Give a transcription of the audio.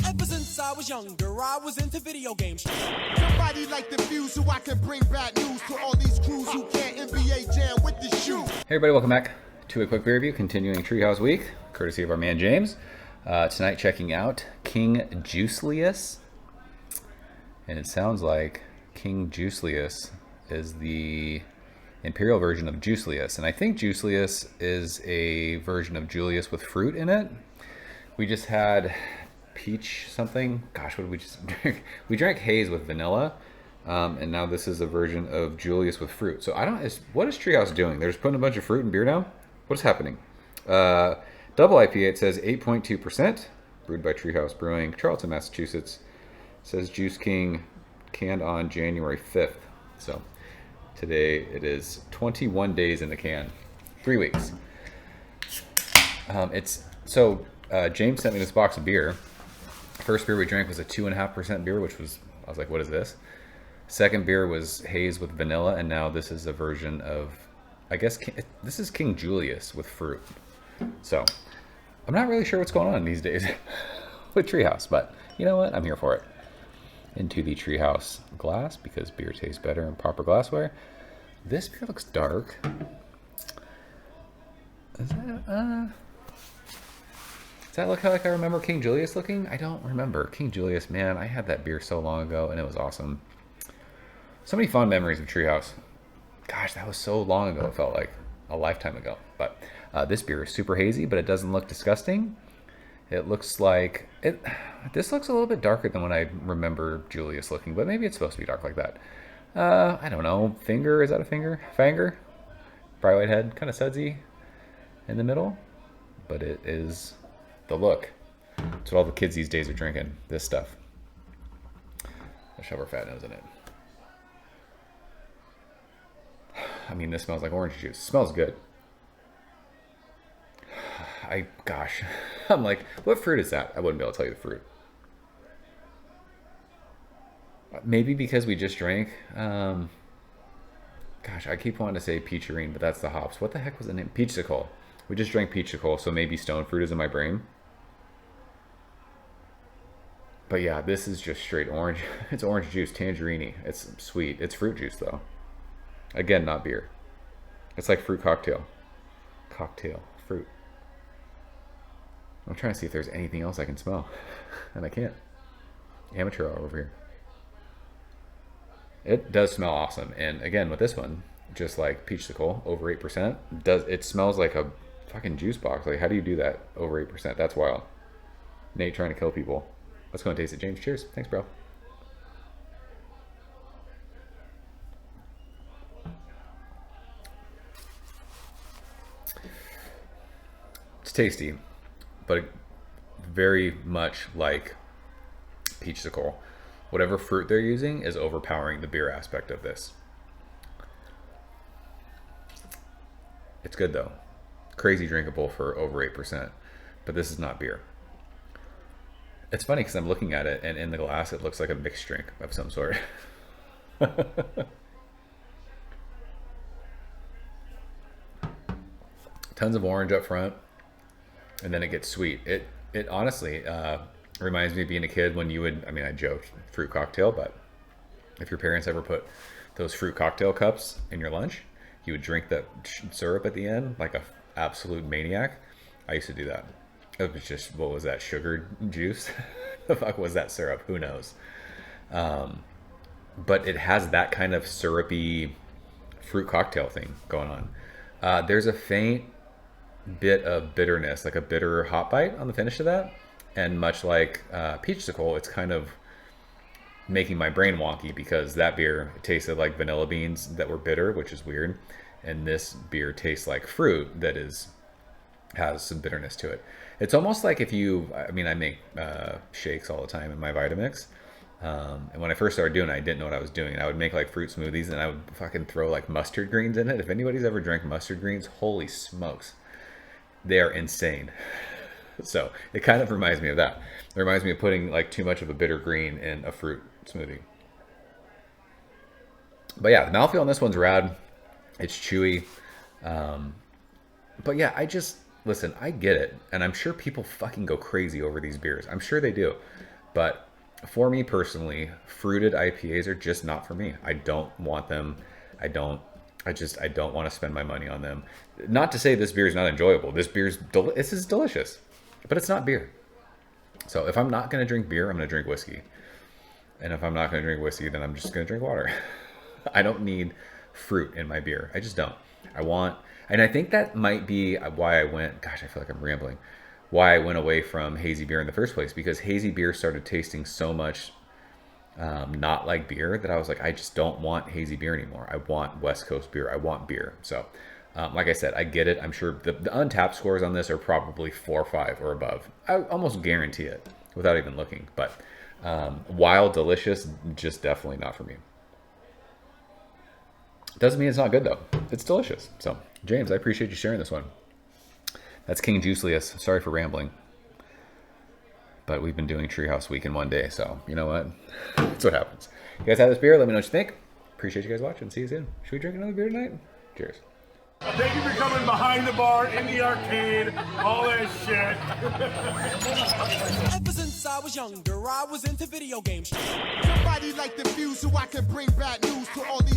Ever since I was younger, I was into video games. Somebody like the Fuse so I can bring bad news to all these crews who can't NBA jam with the shoe. Hey everybody, welcome back to a quick beer review, continuing Treehouse Week, courtesy of our man James. Tonight checking out King Juicelius. And it sounds like King Juicelius is the imperial version of Juicelius. And I think Juicelius is a version of Julius with fruit in it. We just had peach something. Gosh, what did we just drink? We drank haze with vanilla. And now this is a version of Julius with fruit. So what is Treehouse doing? They're just putting a bunch of fruit and beer down? What's happening? Double IPA, it says 8.2%, brewed by Treehouse Brewing, Charlton, Massachusetts. It says Juice King, canned on January 5th. So today it is 21 days in the can, 3 weeks. James sent me this box of beer. First beer we drank was a 2.5% beer, I was like, what is this? Second beer was haze with vanilla, and now this is a version of, I guess, this is King Julius with fruit. So, I'm not really sure what's going on these days with Treehouse, but you know what? I'm here for it. Into the Treehouse glass, because beer tastes better in proper glassware. This beer looks dark. Does that look like I remember King Julius looking? I don't remember. King Julius, man, I had that beer so long ago, and it was awesome. So many fond memories of Treehouse. Gosh, that was so long ago. It felt like a lifetime ago. But this beer is super hazy, but it doesn't look disgusting. It looks like this looks a little bit darker than when I remember Julius looking, but maybe it's supposed to be dark like that. I don't know. Finger, is that a finger? Fanger? Bright white head, kind of sudsy in the middle, but it is the look. That's what all the kids these days are drinking. This stuff. Let's shove our fat nose in it. I mean, this smells like orange juice. It smells good. I'm like, what fruit is that? I wouldn't be able to tell you the fruit. Maybe because we just drank. I keep wanting to say peacherine, but that's the hops. What the heck was the name? Peachsicle. We just drank peachsicle, so maybe stone fruit is in my brain. But yeah, this is just straight orange. It's orange juice, tangerine. It's sweet. It's fruit juice though. Again, not beer. It's like fruit cocktail. Cocktail, fruit. I'm trying to see if there's anything else I can smell. And I can't. Amateur hour over here. It does smell awesome. And again, with this one, just like peachsicle, over 8%, it smells like a fucking juice box. Like, how do you do that over 8%? That's wild. Nate trying to kill people. Let's go and taste it. James, cheers. Thanks, bro. It's tasty, but very much like peachsicle. Whatever fruit they're using is overpowering the beer aspect of this. It's good though. Crazy drinkable for over 8%, but this is not beer. It's funny because I'm looking at it and in the glass it looks like a mixed drink of some sort. Tons of orange up front. And then it gets sweet. It honestly reminds me of being a kid when you would, I joked, fruit cocktail, but if your parents ever put those fruit cocktail cups in your lunch, you would drink that syrup at the end like a absolute maniac. I used to do that. It was just, what was that, sugar juice? The fuck was that syrup? Who knows? But it has that kind of syrupy fruit cocktail thing going on. There's a faint bit of bitterness, like a bitter hop bite on the finish of that, and much like peachsicle, it's kind of making my brain wonky because that beer tasted like vanilla beans that were bitter, which is weird, and this beer tastes like fruit that has some bitterness to it. It's almost like if I make shakes all the time in my Vitamix, and when I first started doing it, I didn't know what I was doing. I would make like fruit smoothies and I would fucking throw like mustard greens in it. If anybody's ever drank mustard greens, holy smokes, they are insane. So it kind of reminds me of that. It reminds me of putting like too much of a bitter green in a fruit smoothie. But yeah, the mouthfeel on this one's rad. It's chewy. But yeah, listen, I get it. And I'm sure people fucking go crazy over these beers. I'm sure they do. But for me personally, fruited IPAs are just not for me. I don't want them. I don't want to spend my money on them. Not to say this beer is not enjoyable. This is delicious, but it's not beer. So if I'm not going to drink beer, I'm going to drink whiskey. And if I'm not going to drink whiskey, then I'm just going to drink water. I don't need fruit in my beer. I just don't. And I think that might be why I went, gosh, I feel like I'm rambling, why I went away from hazy beer in the first place, because hazy beer started tasting so much not like beer that I was like, I just don't want hazy beer anymore. I want West Coast beer. I want beer. So like I said, I get it. I'm sure the Untappd scores on this are probably 4 or 5 or above. I almost guarantee it without even looking. But while delicious, just definitely not for me. Doesn't mean it's not good though. It's delicious. So James, I appreciate you sharing this one. That's King Juicelius. Sorry for rambling. But we've been doing Treehouse Week in one day, so you know what? That's what happens. You guys have this beer? Let me know what you think. Appreciate you guys watching. See you soon. Should we drink another beer tonight? Cheers. Thank you for coming behind the bar, in the arcade, all that shit. Ever since I was younger, I was into video games. Somebody like the views so I can bring bad news to all these